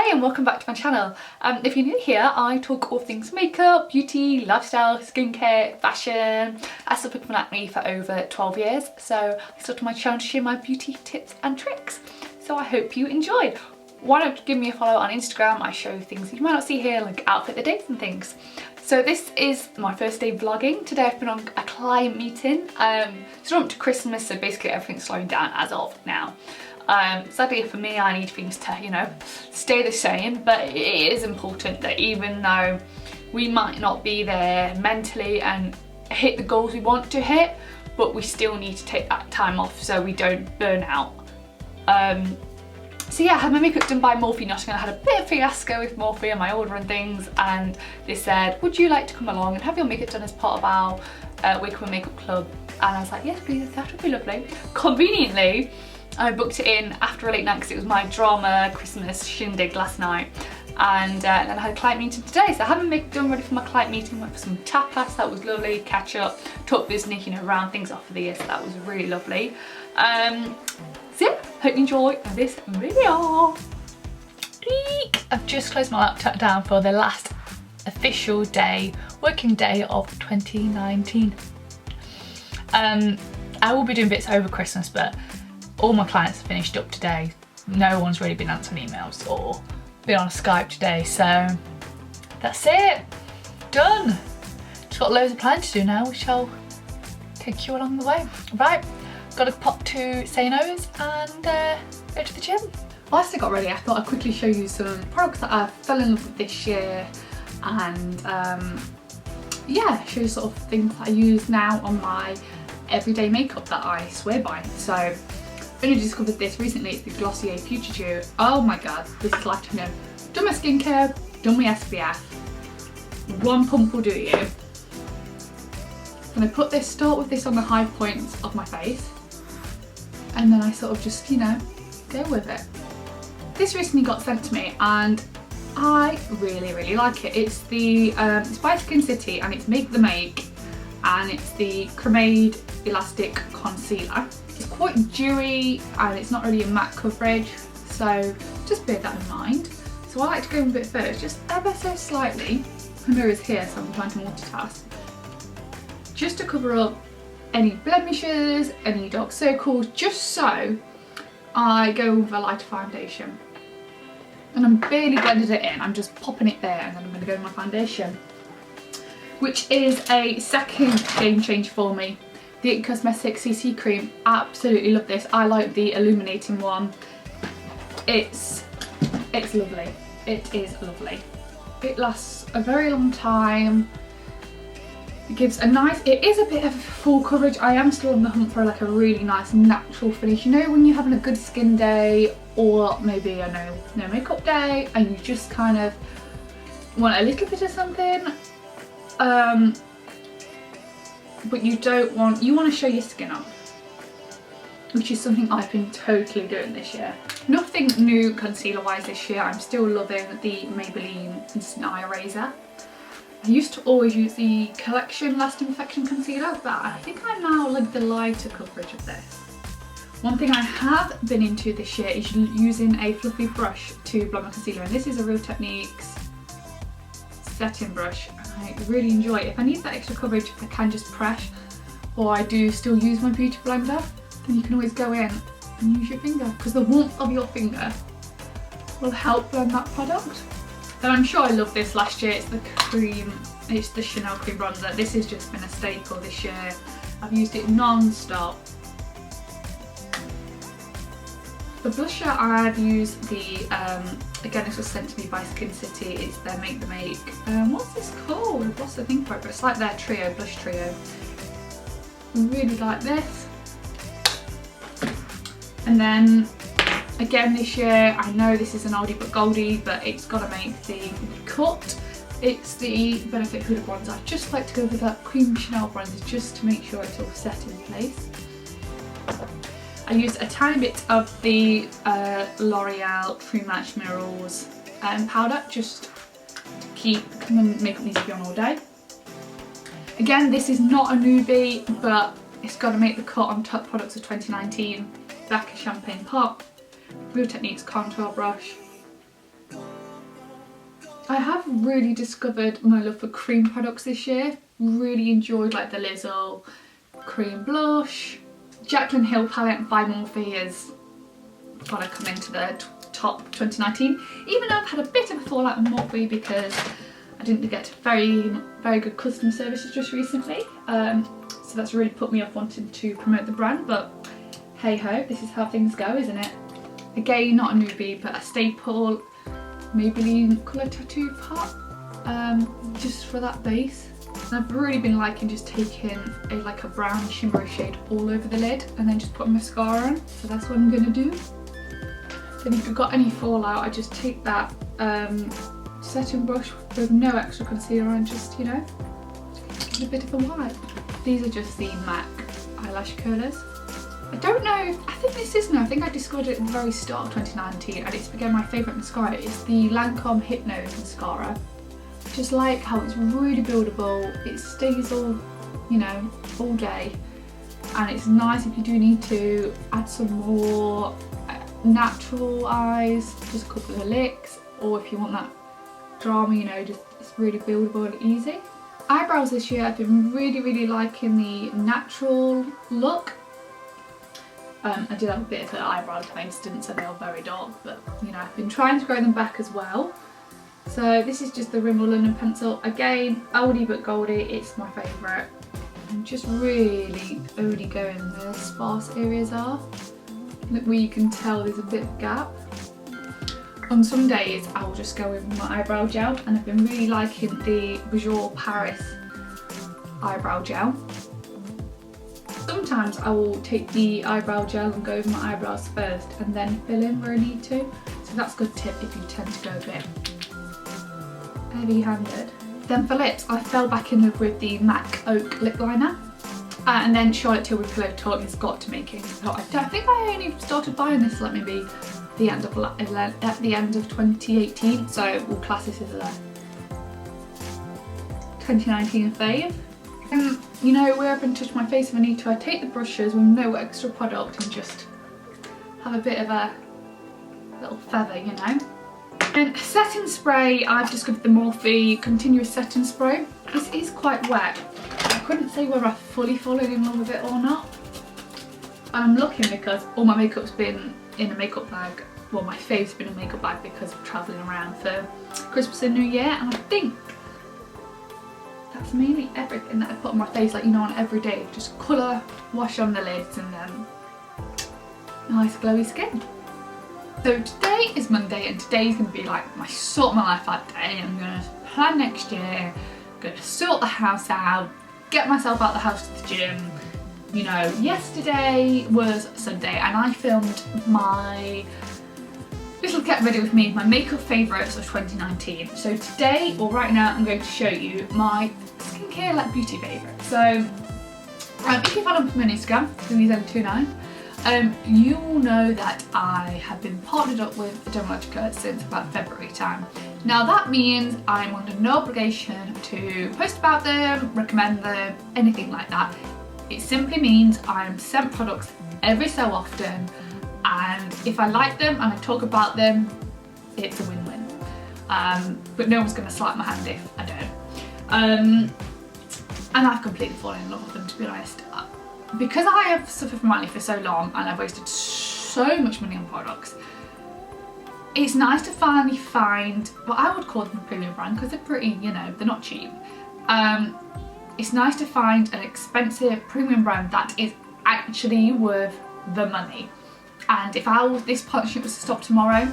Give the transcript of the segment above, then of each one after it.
Hey and welcome back to my channel. If you're new here, I talk all things makeup, beauty, lifestyle, skincare, fashion. I suffered from acne for over 12 years, so I started my channel to share my beauty tips and tricks. So I hope you enjoyed. Why don't give me a follow on Instagram? I show things that you might not see here, like outfit the days and things. So this is my first day vlogging. Today I've been on a client meeting. It's not up to Christmas, so basically everything's slowing down as of now. Sadly for me, I need things to, you know, stay the same, but it is important that even though we might not be there mentally and hit the goals we want to hit, but we still need to take that time off so we don't burn out. So yeah, I had my makeup done by Morphe Nottingham. I had a bit of fiasco with Morphe and my order and things, and they said, would you like to come along and have your makeup done as part of our Wake Up Makeup Club? And I was like, yes please, that would be lovely. Conveniently, I booked it in after a late night because it was my drama Christmas shindig last night, and then I had a client meeting today, so I had my makeup done, ready for my client meeting. Went for some tapas, that was lovely, catch up, talk business, you know, round things off for the year, so that was really lovely. So yeah, hope you enjoy this video. I've just closed my laptop down for the last official day, working day of 2019. I will be doing bits over Christmas, but all my clients have finished up today. No one's really been answering emails or been on Skype today, so that's it. Done. Just got loads of plans to do now, which I'll take you along the way. Right, got to pop to Say No's and go to the gym. Whilst I got ready, I thought I'd quickly show you some products that I fell in love with this year, and yeah, show you sort of things that I use now on my everyday makeup that I swear by. So I only discovered this recently. It's the Glossier Future Dew. Oh my god, this is life changing. Done my skincare, done my SPF. One pump will do you. I'm gonna start with this on the high points of my face, and then I sort of just, you know, go with it. This recently got sent to me and I really like it. It's the it's by SkinCity and it's Make the Make, and it's the Cremade Elastic Concealer. It's quite dewy and it's not really a matte coverage, so just bear that in mind. So I like to go in a bit first, just ever so slightly. My mirror's here, so I'm trying to multitask. Just to cover up any blemishes, any dark circles, just so I go with a lighter foundation. And I'm barely blended it in, I'm just popping it there, and then I'm going to go with my foundation, which is a second game changer for me. The It Cosmetics CC Cream, absolutely love this. I like the illuminating one. It's lovely. It is lovely. It lasts a very long time. It gives a nice, it is a bit of full coverage. I am still on the hunt for like a really nice natural finish. You know, when you're having a good skin day, or maybe a no makeup day, and you just kind of want a little bit of something, but you don't want, you want to show your skin off, which is something I've been totally doing this year. Nothing new concealer wise this year. I'm still loving the Maybelline Instant Eye Eraser. I used to always use the Collection Lasting Perfection Concealer, but I think I now like the lighter coverage of this. One thing I have been into this year is using a fluffy brush to blend my concealer, and this is a Real Techniques setting brush. I really enjoy it. If I need that extra coverage, I can just press, or I do still use my beauty blender, then you can always go in and use your finger, because the warmth of your finger will help blend that product. And I'm sure I loved this last year. It's the cream, it's the Chanel cream bronzer. This has just been a staple this year. I've used it non-stop. The blusher, I've used the, again this was sent to me by SkinCity, it's their Make the Make, what's this called? I've lost the thing for it, but it's like their trio, blush trio. I really like this. And then, again this year, I know this is an oldie but goldie, but it's got to make the cut. It's the Benefit Huda bronzer. I just like to go with that cream Chanel bronzer just to make sure it's all set in place. I used a tiny bit of the L'Oreal True Match Minerals powder, just to keep my makeup needs to be on all day. Again, this is not a newbie, but it's got to make the cut on top products of 2019. Black Champagne Pot, Real Techniques contour brush, I have really discovered my love for cream products this year. Really enjoyed like the Lizzle cream blush. Jaclyn Hill palette by Morphe has got to come into the top 2019, even though I've had a bit of a fallout with Morphe because I didn't get very good customer services just recently, so that's really put me off wanting to promote the brand, but hey ho, this is how things go, isn't it? Again, not a newbie but a staple, Maybelline Colour Tattoo Pot, just for that base. And I've really been liking just taking like a brown shimmery shade all over the lid and then just put mascara on, so that's what I'm going to do. Then if you've got any fallout, I just take that setting brush with no extra concealer and just, you know, give it a bit of a wipe. These are just the MAC eyelash curlers. I don't know, I think this is new. I think I discovered it at the very start of 2019 and it's become my favourite mascara. It's the Lancome Hypnose mascara. Just like how it's really buildable, it stays all, you know, all day, and it's nice if you do need to add some more natural eyes, just a couple of licks, or if you want that drama, you know, just it's really buildable and easy. Eyebrows this year, I've been really liking the natural look. I did have a bit of an eyebrow instance, so they are very dark, but you know, I've been trying to grow them back as well. So this is just the Rimmel London pencil. Again, oldie but goldie, it's my favourite. I'm just really only going where the sparse areas are. Look where you can tell there's a bit of gap. On some days I will just go with my eyebrow gel, and I've been really liking the Bonjour Paris eyebrow gel. Sometimes I will take the eyebrow gel and go over my eyebrows first and then fill in where I need to. So that's a good tip if you tend to go a bit heavy-handed. Then for lips, I fell back in love with the MAC Oak lip liner, and then Charlotte Tilbury Pillow Talk has got to make it. So I think I only started buying this like maybe at the end of 2018, so we'll class this as a 2019 fave. And you know, where I've been touching my face if I need to, I take the brushes with no extra product and just have a bit of a little feather, you know. And setting spray, I've discovered the Morphe Continuous Setting Spray. This is quite wet. I couldn't say whether I've fully fallen in love with it or not. And I'm looking because all my makeup's been in a makeup bag. Well, my fave's been in a makeup bag because of travelling around for Christmas and New Year. And I think that's mainly everything that I put on my face, like, you know, on every day. Just colour, wash on the lids, and then nice glowy skin. So today is Monday, and today's going to be like my sort my life out day. I'm going to plan next year, I'm going to sort the house out, get myself out the house to the gym. You know, yesterday was Sunday and I filmed my little get ready with me, my makeup favourites of 2019. So today, or right now, I'm going to show you my skincare like beauty favourites. So if you follow me on Instagram, Louise29, you will know that I have been partnered up with Dermalogica since about February time. Now that means I'm under no obligation to post about them, recommend them, anything like that. It simply means I'm sent products every so often, and if I like them and I talk about them, it's a win-win. But no one's going to slap my hand if I don't. And I've completely fallen in love with them, to be honest. Because I have suffered from acne for so long and I've wasted so much money on products, it's nice to finally find what I would call them a premium brand, because they're pretty, you know, they're not cheap. It's nice to find an expensive premium brand that is actually worth the money. And if this partnership was to stop tomorrow,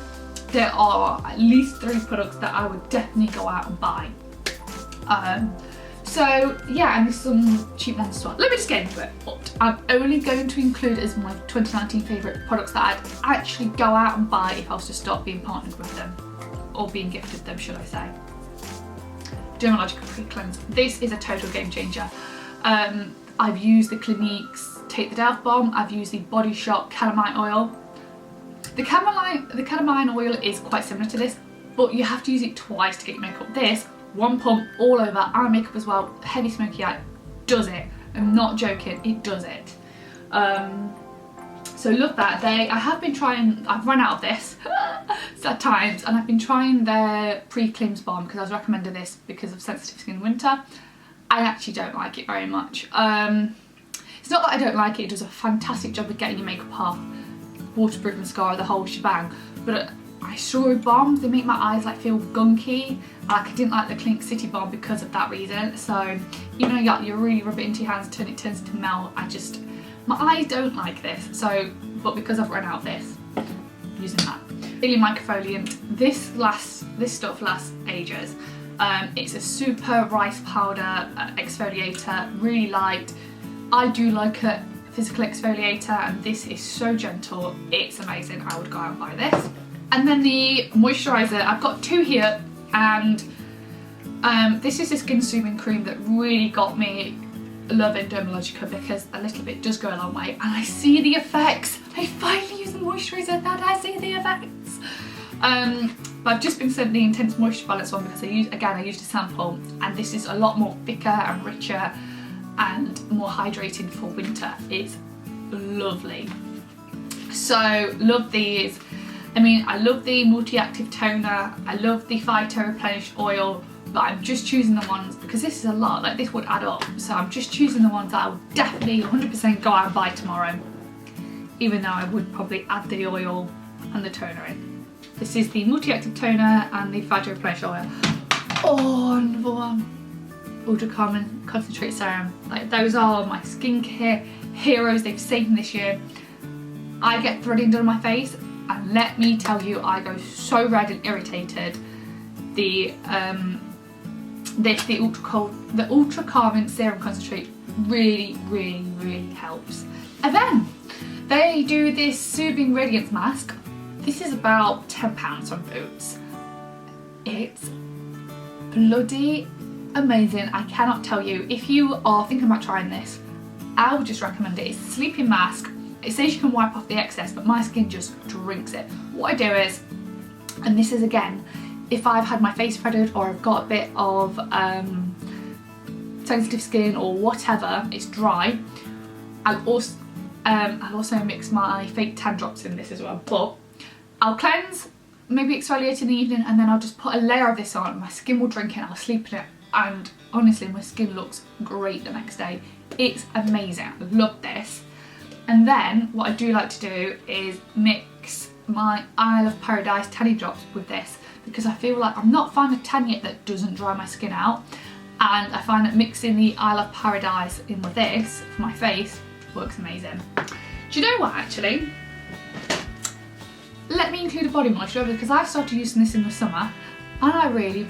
there are at least 3 products that I would definitely go out and buy. So yeah, and there's some cheap ones as well. Let me just get into it. But I'm only going to include as my 2019 favourite products that I'd actually go out and buy if I was to stop being partnered with them, or being gifted them, should I say. Dermalogica Pre-Cleanse. This is a total game changer. I've used the Clinique's Take the Day Off Balm. I've used the Body Shop Calamine Oil. The calamine oil is quite similar to this, but you have to use it twice to get your makeup. This, one pump all over, eye makeup as well, heavy smoky eye, does it. I'm not joking, it does it. So love that. I have been trying, I've run out of this at times, and I've been trying their pre-cleanse balm because I was recommended this because of sensitive skin in winter. I actually don't like it very much. It's not that I don't like it, it does a fantastic job of getting your makeup off, waterproof mascara, the whole shebang, but I saw balms, they make my eyes like feel gunky, like I didn't like the SkinCity balm because of that reason. So even though you really rub it into your hands, it turns into melt, my eyes don't like this. So, but because I've run out of this, I'm using that. Really microfoliant. This stuff lasts ages. It's a super rice powder exfoliator, really light. I do like a physical exfoliator, and this is so gentle, it's amazing. I would go out and buy this. And then the moisturiser, I've got two here, and this is a skin soothing cream that really got me loving Dermalogica because a little bit does go a long way, and I see the effects. I finally use the moisturiser that I see the effects. But I've just been sent the Intense Moisture Balance one because I used a sample, and this is a lot more thicker and richer and more hydrating for winter. It's lovely. So love these. I mean, I love the multi-active toner, I love the Phyto Replenish oil, but I'm just choosing the ones, because this is a lot, like this would add up, so I'm just choosing the ones that I would definitely 100% go out and buy tomorrow, even though I would probably add the oil and the toner in. This is the multi-active toner and the Phyto Replenish oil. Oh, another one. Ultra Calming Concentrate Serum. Like, those are my skincare heroes. They've saved me this year. I get threading done on my face, and let me tell you, I go so red and irritated. The Ultra Calming Serum Concentrate really helps. And then they do this Soothing Radiance Mask. This is about £10 on Boots. It's bloody amazing. I cannot tell you. If you are thinking about trying this, I would just recommend it. It's a sleeping mask. It says you can wipe off the excess, but my skin just drinks it. What I do is, and this is again, if I've had my face threaded or I've got a bit of sensitive skin or whatever, it's dry, I'll also mix my fake tan drops in this as well. But I'll cleanse, maybe exfoliate in the evening, and then I'll just put a layer of this on. My skin will drink it, I'll sleep in it, and honestly my skin looks great the next day. It's amazing. I love this. And then what I do like to do is mix my Isle of Paradise tanning drops with this, because I feel like I'm not finding a tan yet that doesn't dry my skin out, and I find that mixing the Isle of Paradise in with this for my face works amazing. Do you know what, actually? Let me include a body moisturiser, because I started using this in the summer and I really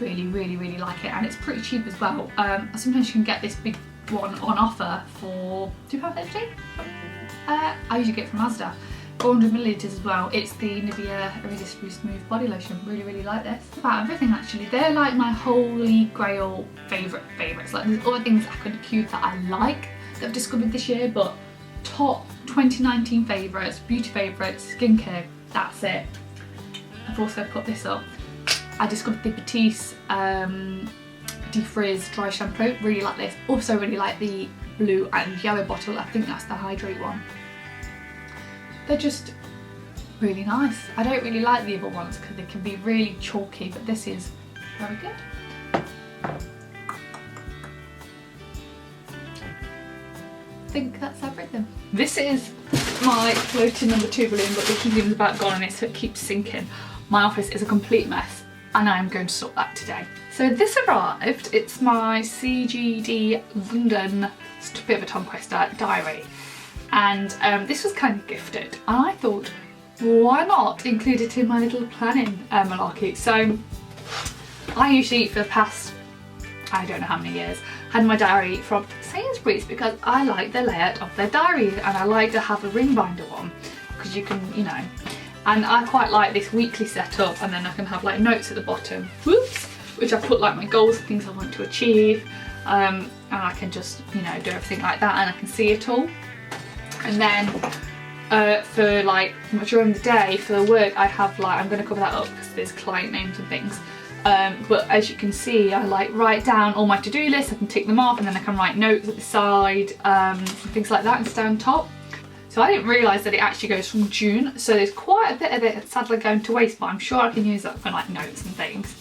like it, and it's pretty cheap as well. Sometimes you can get this big one on offer for £2.50. I usually get it from Asda. 400 millilitres as well. It's the Nivea Irresistible Smooth Body Lotion. Really like this. About everything actually. They're like my holy grail favourites. Like, there's other things I could cube that I like that I've discovered this year, but top 2019 favourites, beauty favourites, skincare, that's it. I've also put this up. I discovered the Batiste Defrizz Dry Shampoo. Really like this. Also really like the blue and yellow bottle. I think that's the Hydrate one. They're just really nice. I don't really like the other ones because they can be really chalky, but this is very good. I think that's everything. This is my floating number 2 balloon, but the helium's about gone on it, so it keeps sinking. My office is a complete mess, and I am going to sort that today. So this arrived. It's my CGD London, it's a bit of a tongue twister, diary. And this was kind of gifted, and I thought, why not include it in my little planning malarkey. So I usually, for the past, I don't know how many years, had my diary from Sainsbury's because I like the layout of their diaries, and I like to have a ring binder one because you can, you know, and I quite like this weekly setup, and then I can have like notes at the bottom, whoops, which I put like my goals, things I want to achieve, and I can just, you know, do everything like that, and I can see it all. And then for like during the day for work, I have like, I'm going to cover that up because there's client names and things, but as you can see, I like write down all my to-do lists. I can tick them off, and then I can write notes at the side, and things like that, and stay on top. So I didn't realise that it actually goes from June, so there's quite a bit of it sadly going to waste, but I'm sure I can use that for like notes and things.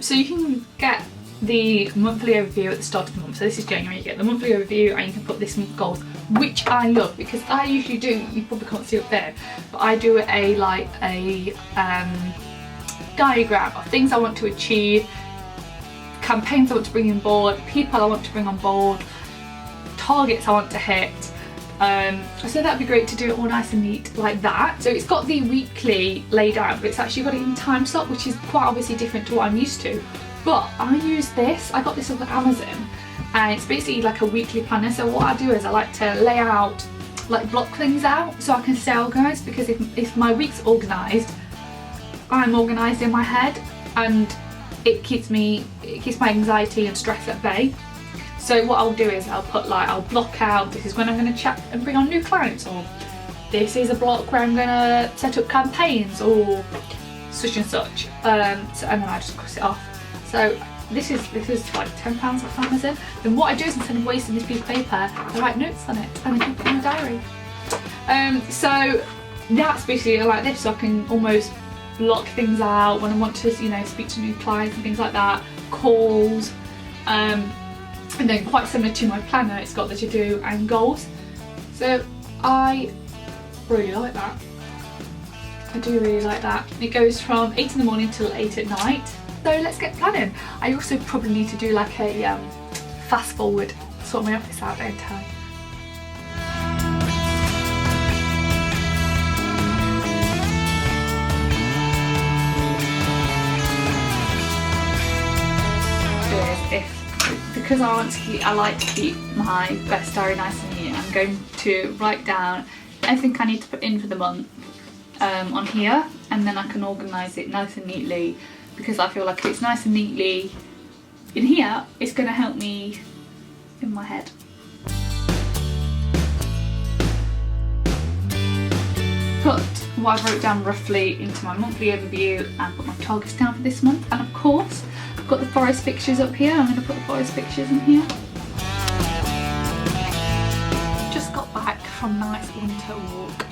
So you can get the monthly overview at the start of the month. So this is January, you get the monthly overview and you can put this month goals, which I love because I usually do, you probably can't see up there, but I do a diagram of things I want to achieve, campaigns I want to bring on board, people I want to bring on board, targets I want to hit. So that'd be great to do it all nice and neat like that. So it's got the weekly laid out, but it's actually got it in time slot, which is quite obviously different to what I'm used to. But I use this, I got this off of Amazon, and it's basically like a weekly planner. So what I do is I like to lay out, like block things out so I can stay organised, because if my week's organised, I'm organised in my head, and it keeps my anxiety and stress at bay. So what I'll do is I'll block out, this is when I'm going to chat and bring on new clients, or this is a block where I'm going to set up campaigns, or such and such. And then I just cross it off. So this is like £10 off Amazon. Then what I do is, instead of wasting this piece of paper, I write notes on it and I keep it in my diary. So that's basically like this, so I can almost block things out when I want to, you know, speak to new clients and things like that, calls. And then quite similar to my planner, it's got the to-do and goals. So I really like that. I do really like that. It goes from 8 in the morning till 8 at night. So let's get planning. I also probably need to do like a fast forward, sort my office out, don't I? Because I like to keep my best diary nice and neat, I'm going to write down everything I need to put in for the month on here, and then I can organise it nice and neatly, because I feel like if it's nice and neatly in here, it's going to help me in my head. Put what I wrote down roughly into my monthly overview and put my targets down for this month, and of course I've got the forest pictures up here. I'm going to put the forest pictures in here. Just got back from a nice winter walk.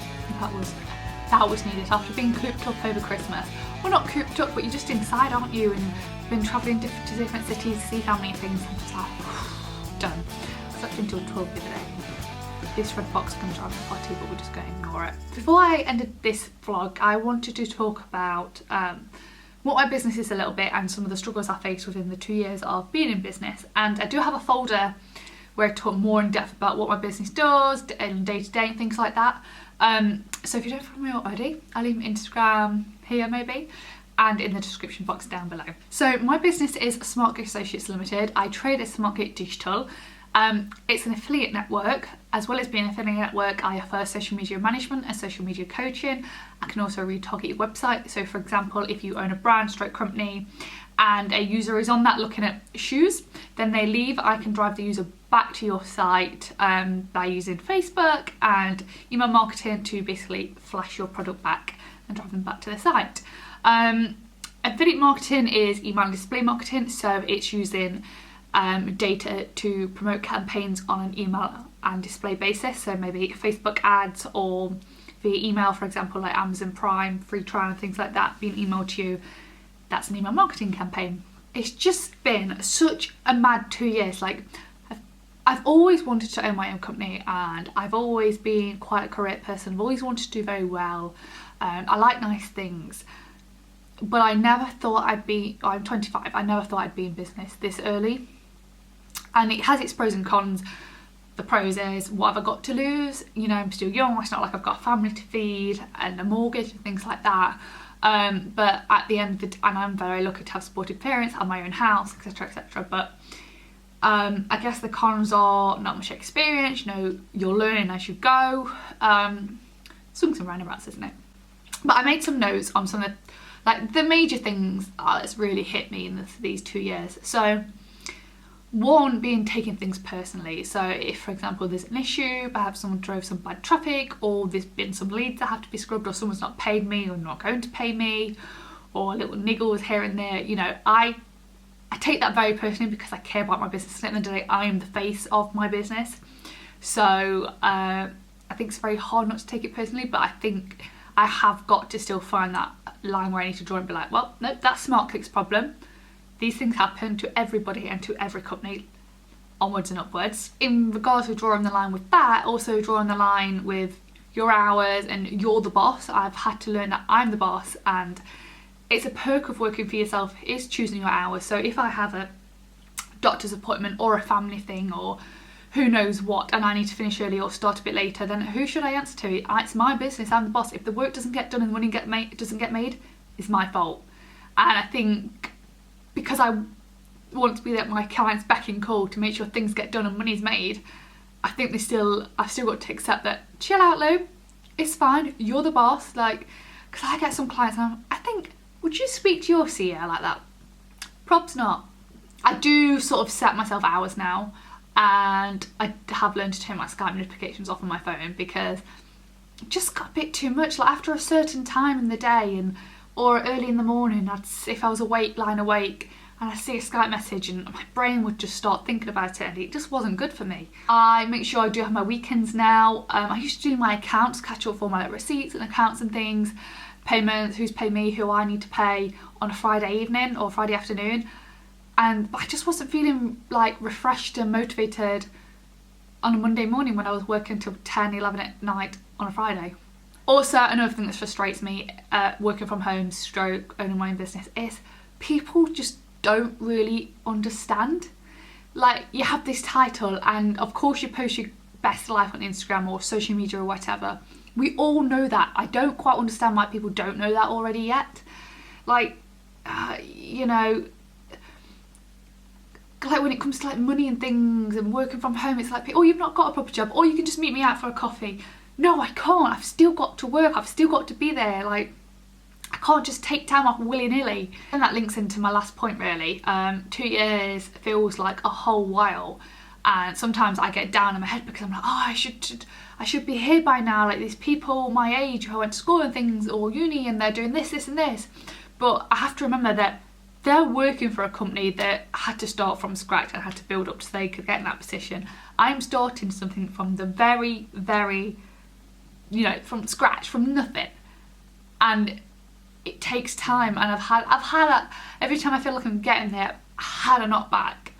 That was needed after being cooped up over Christmas. Well, not cooped up, but you're just inside, aren't you? And been travelling to different cities to see family and things. I'm just like, done. I slept until 12 the other day. This red box is going to drive me potty, but we're just going to ignore it. Before I ended this vlog, I wanted to talk about what my business is a little bit, and some of the struggles I faced within the 2 years of being in business. And I do have a folder where I talk more in depth about what my business does and day to day and things like that. So if you don't follow me already, I'll leave my Instagram here maybe, and in the description box down below. So my business is SmartGate Associates Limited. I trade as SmartGate Digital. It's an affiliate network. As well as being an affiliate network, I offer social media management and social media coaching. I can also retarget your website. So for example, if you own a brand stroke company and a user is on that looking at shoes, then they leave, I can drive the user back to your site by using Facebook and email marketing to basically flash your product back and drive them back to the site. Affiliate marketing is email and display marketing, so it's using data to promote campaigns on an email and display basis, so maybe Facebook ads or via email, for example, like Amazon Prime, free trial and things like that being emailed to you. That's an email marketing campaign. It's just been such a mad 2 years. Like, I've always wanted to own my own company, and I've always been quite a career person. I've always wanted to do very well. I like nice things, but I never thought I'm 25, I never thought I'd be in business this early. And it has its pros and cons. The pros is, what have I got to lose? You know, I'm still young, it's not like I've got a family to feed and a mortgage and things like that. But at the end of the day, and I'm very lucky to have supportive parents, have my own house, etc, etc. But I guess the cons are not much experience, you know, you're learning as you go. Swings and roundabouts, isn't it? But I made some notes on some of the major things that's really hit me in these 2 years. So one being taking things personally. So if, for example, there's an issue, perhaps someone drove some bad traffic, or there's been some leads that have to be scrubbed, or someone's not paid me or not going to pay me, or little niggles here and there, you know, I take that very personally because I care about my business. At the end of the day, I am the face of my business. So I I think it's very hard not to take it personally, but I think I have got to still find that line where I need to draw and be like, well, no, that's SmartClick's problem. These things happen to everybody and to every company, onwards and upwards. In regards to drawing the line with that, also drawing the line with your hours and you're the boss. I've had to learn that I'm the boss, and it's a perk of working for yourself is choosing your hours. So if I have a doctor's appointment or a family thing or who knows what, and I need to finish early or start a bit later, then who should I answer to? It's my business, I'm the boss. If the work doesn't get done and the money doesn't get made, it's my fault. And I think because I want to be at my client's beck and call to make sure things get done and money's made, I think I've still got to accept that, chill out Lou, it's fine, you're the boss. Like, because I get some clients and I think, would you speak to your CEO like that? Probs not. I do sort of set myself hours now, and I have learned to turn my Skype notifications off on my phone because it just got a bit too much. Like after a certain time in the day or early in the morning, if I was lying awake, and I see a Skype message and my brain would just start thinking about it, and it just wasn't good for me. I make sure I do have my weekends now. I used to do my accounts, catch up for my receipts and accounts and things, payments, who's paid me, who I need to pay on a Friday evening or Friday afternoon. And I just wasn't feeling like refreshed and motivated on a Monday morning when I was working till 10, 11 at night on a Friday. Also, another thing that frustrates me working from home stroke owning my own business is people just don't really understand. Like, you have this title and of course you post your best life on Instagram or social media or whatever. We all know that. I don't quite understand why people don't know that already yet. Like, you know, like when it comes to like money and things and working from home, it's like, oh, you've not got a proper job, or you can just meet me out for a coffee. No, I can't. I've still got to work. I've still got to be there. Like, I can't just take time off willy-nilly. And that links into my last point really. 2 years feels like a whole while, and sometimes I get down in my head because I'm like, oh, I should be here by now. Like, these people my age who went to school and things or uni, and they're doing this, this and this. But I have to remember that they're working for a company that had to start from scratch and had to build up so they could get in that position. I'm starting something from the very, very, you know, from scratch, from nothing. And it takes time, and I've had every time I feel like I'm getting there, I had a knockback,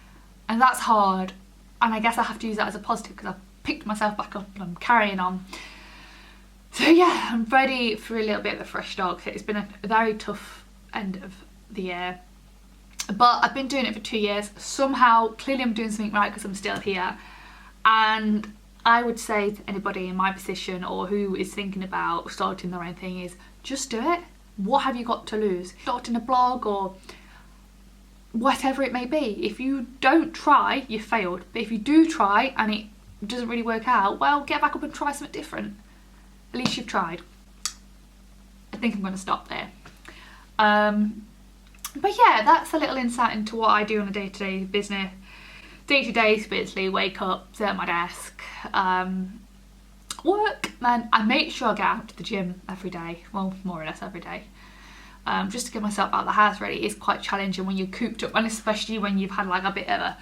and that's hard. And I guess I have to use that as a positive because I've picked myself back up and I'm carrying on. So yeah, I'm ready for a little bit of a fresh start. It's been a very tough end of the year, but I've been doing it for 2 years. Somehow, clearly I'm doing something right because I'm still here. And I would say to anybody in my position or who is thinking about starting their own thing is just do it. What have you got to lose? Starting a blog or whatever it may be. If you don't try, you failed. But if you do try and it doesn't really work out, well, get back up and try something different. At least you've tried. I think I'm going to stop there. But yeah, that's a little insight into what I do on a day-to-day business. Day-to-day, spiritually, wake up, sit at my desk, work, and I make sure I get out to the gym every day. Well, more or less every day. Just to get myself out of the house really is quite challenging when you're cooped up, and especially when you've had like a bit of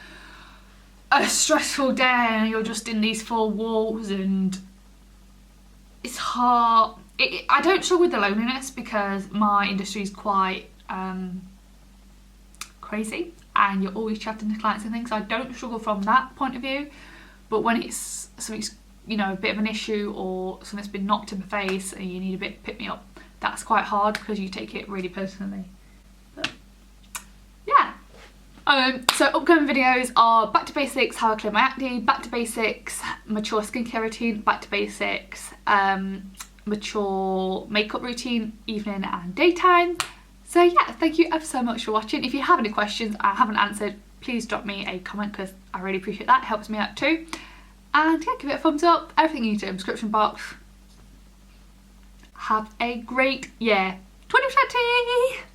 a stressful day and you're just in these four walls, and it's hard. I don't struggle with the loneliness because my industry is quite crazy and you're always chatting to clients and things, so I don't struggle from that point of view. But when it's something's, you know, a bit of an issue or something's been knocked in the face and you need a bit pick me up, that's quite hard because you take it really personally. But yeah. So upcoming videos are back to basics, how I clear my acne, back to basics, mature skincare routine, back to basics, mature makeup routine, evening and daytime. So yeah, thank you ever so much for watching. If you have any questions I haven't answered, please drop me a comment because I really appreciate that. It helps me out too. And yeah, give it a thumbs up. Everything you need to in the description box. Have a great year, 2020!